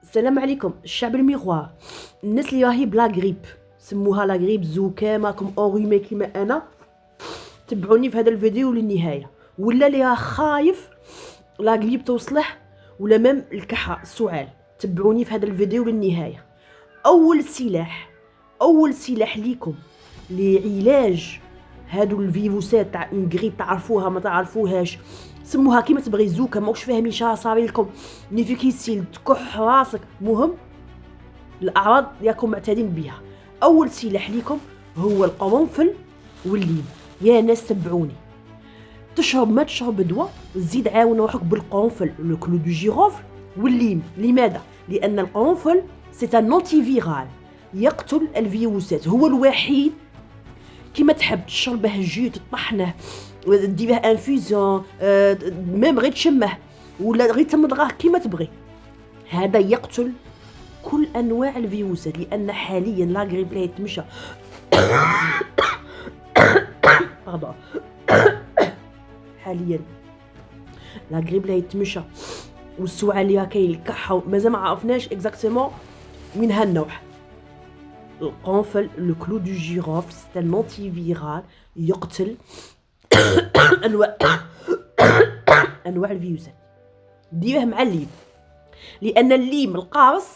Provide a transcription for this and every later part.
السلام عليكم الشعب الميغوار. الناس اللي راهي بلا غريب سموها لا غريب زوكام راكم اوريمي كيما انا، تبعوني في هذا الفيديو للنهايه. ولا اللي راه خايف لا غريب توصله ولا مام الكحه السعال، تبعوني في هذا الفيديو للنهايه. اول سلاح ليكم لعلاج هادو الفيروسات تاع غريب، تعرفوها ما تعرفوهاش سموها كيما تبغي، زوكا ماكش فاهمين شا صاري لكم، نيفيكيسيل تكح راسك، مهم الاعراض ياكم معتادين بها. اول سلاح ليكم هو القرنفل والليم. يا ناس تبعوني، تشرب ما تشرب دواء زيد عاون روحك بالقرنفل لو كلو دو جيروفل والليم. لماذا؟ لان القرنفل سي ان انتي فيرال يقتل الفيروسات، هو الوحيد. كيما تحب تشربه جو تطحنه ديره انفيزيون ميم غير تشمه ولا غير تمضغه كيما تبغي، هذا يقتل كل انواع الفيروسات. لان حاليا لا غريب لا يتمشى حاليا لا غريب لا يتمشى والسوعه اللي كاين الكحه مازال ما عرفناش اكزاكتومون من هالنوع. القرنفل لو كلو دو جيروف سي ان انتي فيرال يقتل انواع الفيروسات. ديره مع الليم، لان الليم القارص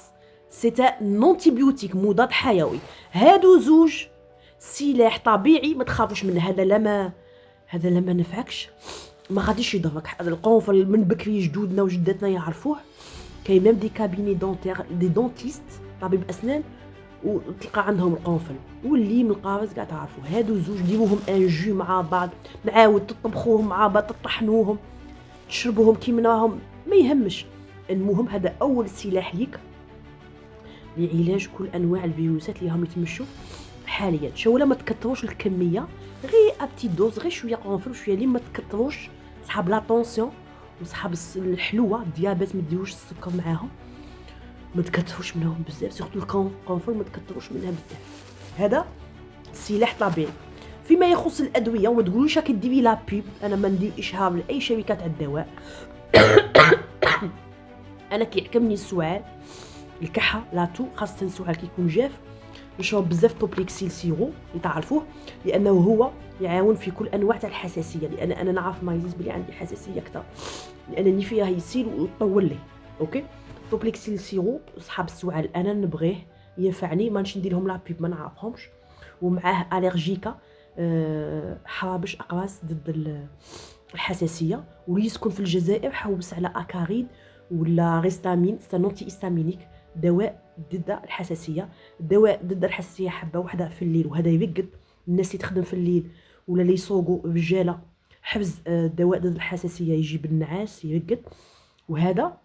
سي ان انتيبيوتيك مضاد حيوي. هادو زوج سلاح طبيعي ما تخافوش من هذا. هذا لما نفعكش ما غاديش يضرك. القرنفل من بكري جدودنا وجداتنا يعرفوه. كاين ميم دي كابيني دونتير دي دونتيست طبيب اسنان وتلقى عندهم القرنفل والليم القارص كاع تعرفوا. هادو زوج ديروهم ان جو مع بعض، نعاود تطبخوهم مع بعض، تطحنوهم تشربوهم كيما راهم، ما يهمش. المهم هذا اول سلاح ليك لعلاج كل انواع الفيروسات اللي راهم يتمشوا حاليا. شوله ما تكثروش الكميه، غير ابتي دوز، غير شويه قرنفل وشويه ليم، ما تكثروش صحاب لا طونسيون وصحاب الحلوه الديابيت ما ديروش السكر معاهم، ما تكثروش منهم بزاف، سورتو القرنفل ما تكثروش منها بزاف. هذا سلاح طبيعي. فيما يخص الادويه وما تقولوش راكي ديري لا بيب، انا ما ندير اشهار لاي شركات تاع الدواء انا كيعجبني السعال الكحه لاتو، خاصه السعال كيكون جاف نشرب بزاف توبليكسيل سيرو اللي تعرفوه، لانه هو يعاون في كل انواع تاع الحساسيه. لان انا نعرف ما يزيد بلي عندي حساسيه اكثر، لانني فيها يسيل وطول لي. اوكي، توبليكسيل سيرو صحاب السعال انا نبغيه ينفعني، ما نش ندير لهم لا بيب ما نعرفهمش. ومعاه الرجيكا حرابش اقراص ضد الحساسيه، واللي يسكن في الجزائر حوس على اكاريد ولا ريستامين، سانونتي استامينيك، دواء ضد الحساسيه. دواء ضد الحساسيه حبه واحده في الليل وهذا يرقد الناس اللي تخدم في الليل ولا اللي يسوقوا رجاله. حفظ دواء ضد الحساسيه يجيب النعاس يرقد، وهذا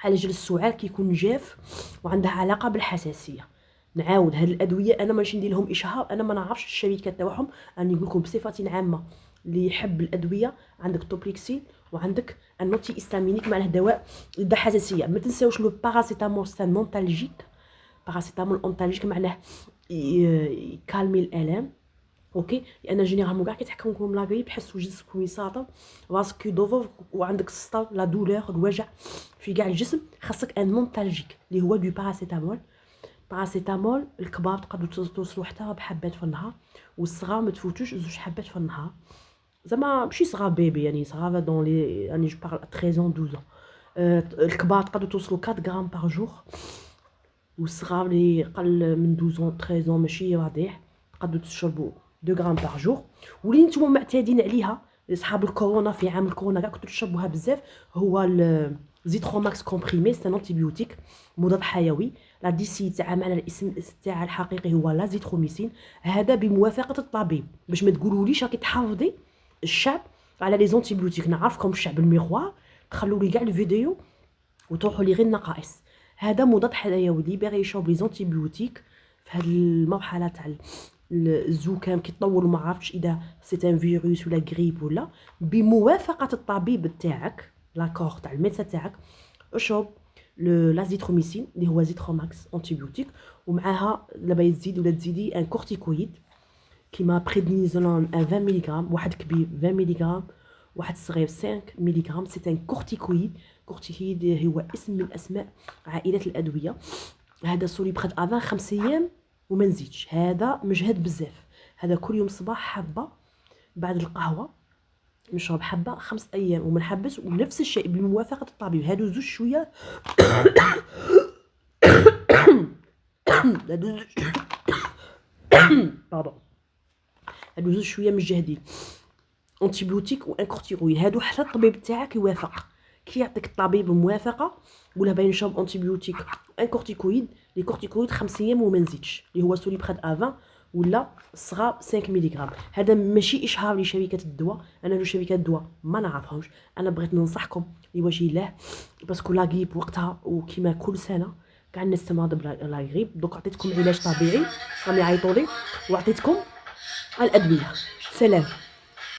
علاج للسعال كيكون جاف وعندها علاقه بالحساسيه. نعاود هاد الادويه انا ماشي ندير لهم اشهار، انا ما نعرفش الشركات تاعهم، راني نقول لكم بصفه عامه. اللي يحب الادويه عندك توبليكسيل وعندك النوتي استامينيك معناه دواء ضد الحساسيه. ما تنساوش لو باراسيتامول سان مونتالجيك، باراسيتامول اونتالجيك معناه يكالمي الالام. اوكي، لان جينيرالمون كاع كيتحكم لكم لا غريب يحسوا جسمكم يساطر، راسك يدوفر وعندك السطر لا دولور الوجع في كاع الجسم، خاصك ان مونتالجيك اللي هو دو باراسيتامول. باراسيتامول الكبار تقدروا توصلوا حتى بحبات في النهار، والصغار ما تفوتوش زوج حبات في النهار. زعما ماشي صغار بيبي، يعني صغار دون لي يعني جو بارل 13 ans 12 ans. الكبار تقدروا توصلوا 4 غرام بار جور، والصغار اللي قل من 12 ans 13 ans ماشي واضح تقدروا تشربوا 2 غرام بار جور. واللي نتوما معتادين عليها اصحاب الكورونا في عام الكورونا كاع كنتو تشربوها بزاف، هو زيتروماكس كومبريمي، سي انتيبيوتيك مضاد حيوي. لا دي سي تاع معنى الاسم تاع الحقيقي هو لازيتروميسين. هذا بموافقه الطبيب، باش ما تقولوليش راكي تحافظي الشعب على لي زونتيبيوتيك. نعرفكم الشعب الميغوار، تخلوا لي كاع الفيديو وتروحوا لي غير النقائص. هذا مضاد حيوي ليبيغي يشرب لي زونتيبيوتيك في هذه المرحله تاع الزكام كيطول وما عرفتش اذا سي ان فيروس ولا غريب ولا، بموافقه الطبيب تاعك لاكور تاع الميدسان تاعك اشرب لازيتروميسين اللي هو زيتروماكس انتيبيوتيك، ومعها دابا تزيد ولا تزيدي ان كورتيكويد كيما بريدنيزولون 20 ملغ، واحد كبير 20 ملغ واحد صغير 5 ملغ. سي ان كورتيكويد كورتيكويد هو اسم من اسماء عائله الادويه. هذا سوليبريد افان 5 ايام وما نزيدش. هذا مجهد بزاف. هذا كل يوم صباح حبه بعد القهوه نشرب حبه 5 ايام وما نحبس، ونفس الشيء بموافقه الطبيب. هادو زوج شويه هادو زوج باردون، هادو زوج شويه مجهدين. انتيبيوتيك وان كورتيكويد هادو حتى الطبيب تاعك يوافق. كي يعطيك الطبيب موافقه قولها باين نشرب انتيبيوتيك وان كورتيكويد. لي كورتيكويد 5 ايام وما نزيدش، اللي هو سوليبريد افان ولا الصغار 5 ملغ. هذا ماشي اشهار لشركه الدواء، انا لو شركه الدواء ما نعرفهمش. انا بغيت ننصحكم لوجه الله باسكو لا غيب وقتها وكيما كل سنه كاع الناس تمرض بلا غيب. دوك عطيتكم علاج طبيعي راهم يعيطوا لي وعطيتكم الادويه. سلام.